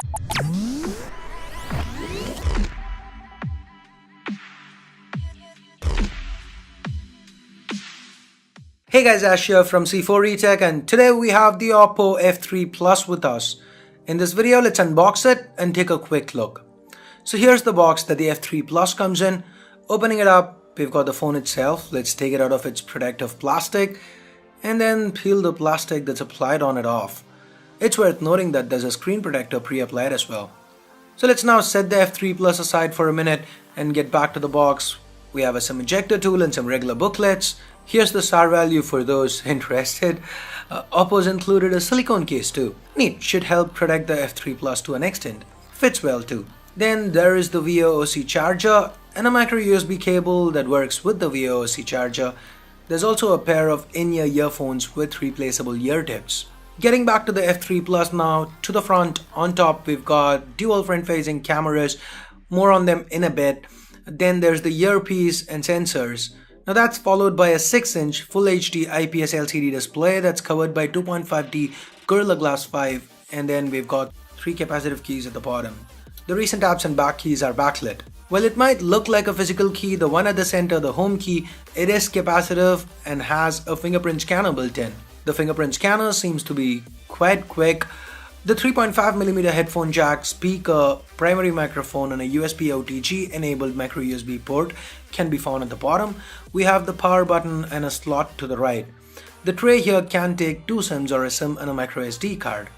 Hey guys, Ash here from C4eTech, and today we have the Oppo F3 Plus with us. In this video, let's unbox it and take a quick look. So here's the box that the F3 Plus comes in. Opening it up, we've got the phone itself. Let's take it out of its protective plastic and then peel the plastic that's applied on it off. It's worth noting that there's a screen protector pre-applied as well. So let's now set the F3 Plus aside for a minute and get back to the box. We have a SIM ejector tool and some regular booklets. Here's the SAR value for those interested. Oppo's included a silicone case too. Neat, should help protect the F3 Plus to an extent. Fits well too. Then there is the VOOC charger and a micro USB cable that works with the VOOC charger. There's also a pair of in-ear earphones with replaceable ear tips. Getting back to the F3 Plus now, to the front, on top we've got dual front-facing cameras, more on them in a bit. Then there's the earpiece and sensors. Now that's followed by a 6-inch Full HD IPS LCD display that's covered by 2.5D Gorilla Glass 5, and then we've got 3 capacitive keys at the bottom. The recent apps and back keys are backlit. While it might look like a physical key, the one at the center, the home key, it is capacitive and has a fingerprint scanner built in. The fingerprint scanner seems to be quite quick. The 3.5mm headphone jack, speaker, primary microphone and a USB OTG enabled micro USB port can be found at the bottom. We have the power button and a slot to the right. The tray here can take 2 SIMs or a SIM and a micro SD card.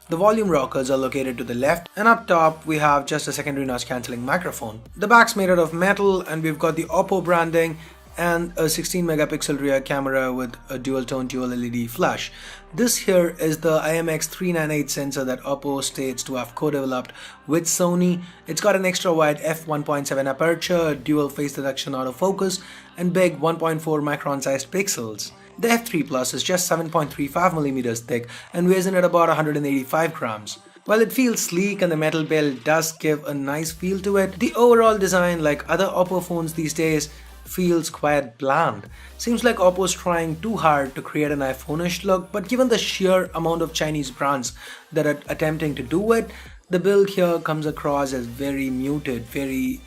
The volume rockers are located to the left, and up top we have just a secondary noise cancelling microphone. The back's made out of metal and we've got the Oppo branding and a 16 megapixel rear camera with a dual tone dual LED flash. This here is the IMX398 sensor that Oppo states to have co-developed with Sony. It's got an extra wide f1.7 aperture, dual phase detection autofocus and big 1.4 micron sized pixels. The F3 Plus is just 7.35mm thick and weighs in at about 185 grams. While it feels sleek and the metal build does give a nice feel to it, the overall design, like other Oppo phones these days, feels quite bland. Seems like Oppo's trying too hard to create an iPhone-ish look, but given the sheer amount of Chinese brands that are attempting to do it, the build here comes across as very muted, very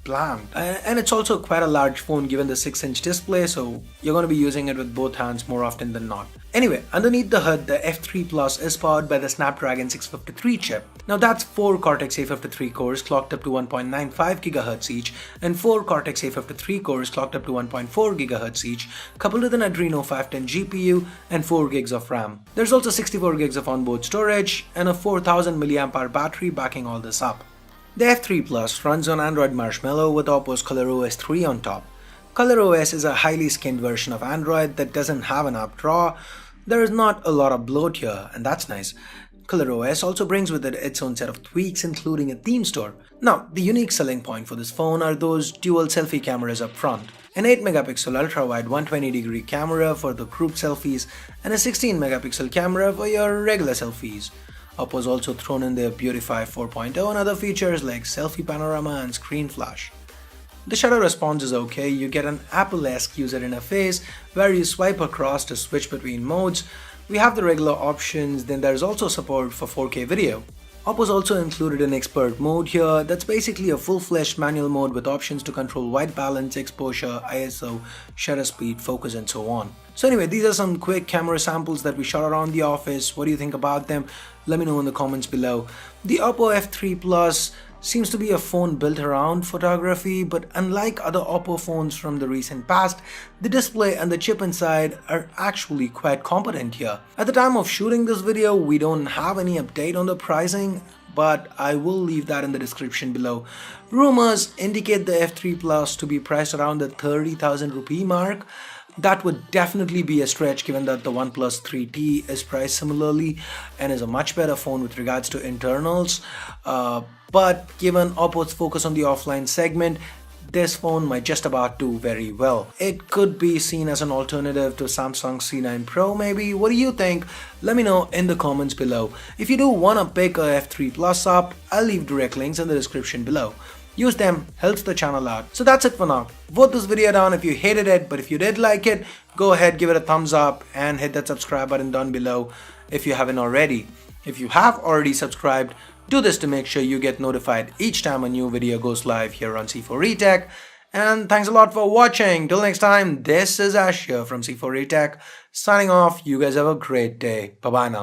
bland. And it's also quite a large phone given the 6-inch display, so you're going to be using it with both hands more often than not. Anyway, underneath the hood, the F3 Plus is powered by the Snapdragon 653 chip. Now that's 4 Cortex A53 cores clocked up to 1.95 GHz each and 4 Cortex A53 cores clocked up to 1.4 GHz each, coupled with an Adreno 510 GPU and 4 GB of RAM. There's also 64 GB of onboard storage and a 4000 mAh battery backing all this up. The F3 Plus runs on Android Marshmallow with Oppo's ColorOS 3 on top. ColorOS is a highly skinned version of Android that doesn't have an app drawer. There is not a lot of bloat here, and that's nice. ColorOS also brings with it its own set of tweaks, including a theme store. Now, the unique selling point for this phone are those dual selfie cameras up front. An 8-megapixel ultra-wide 120-degree camera for the group selfies and a 16-megapixel camera for your regular selfies. Oppo's also thrown in their Beautify 4.0 and other features like selfie panorama and screen flash. The shutter response is okay. You get an Apple-esque user interface where you swipe across to switch between modes. We have the regular options, then there's also support for 4K video. Oppo's also included an expert mode here that's basically a full-fledged manual mode with options to control white balance, exposure, ISO, shutter speed, focus and so on. So anyway, these are some quick camera samples that we shot around the office. What do you think about them? Let me know in the comments below. The Oppo F3 Plus seems to be a phone built around photography, but unlike other Oppo phones from the recent past, the display and the chip inside are actually quite competent here. At the time of shooting this video, we don't have any update on the pricing, but I will leave that in the description below. Rumors indicate the F3 Plus to be priced around the 30,000 rupee mark. That would definitely be a stretch given that the OnePlus 3T is priced similarly and is a much better phone with regards to internals. But given Oppo's focus on the offline segment, this phone might just about do very well. It could be seen as an alternative to Samsung C9 Pro maybe. What do you think? Let me know in the comments below. If you do want to pick a F3 Plus up, I'll leave direct links in the description below. Use them, helps the channel out. So that's it for now. Vote this video down if you hated it, but if you did like it, go ahead, give it a thumbs up and hit that subscribe button down below if you haven't already. If you have already subscribed, Do this to make sure you get notified each time a new video goes live here on C4eTech. And thanks a lot for watching. Till next time, this is Ash here from C4eTech signing off. You guys have a great day. Bye bye now.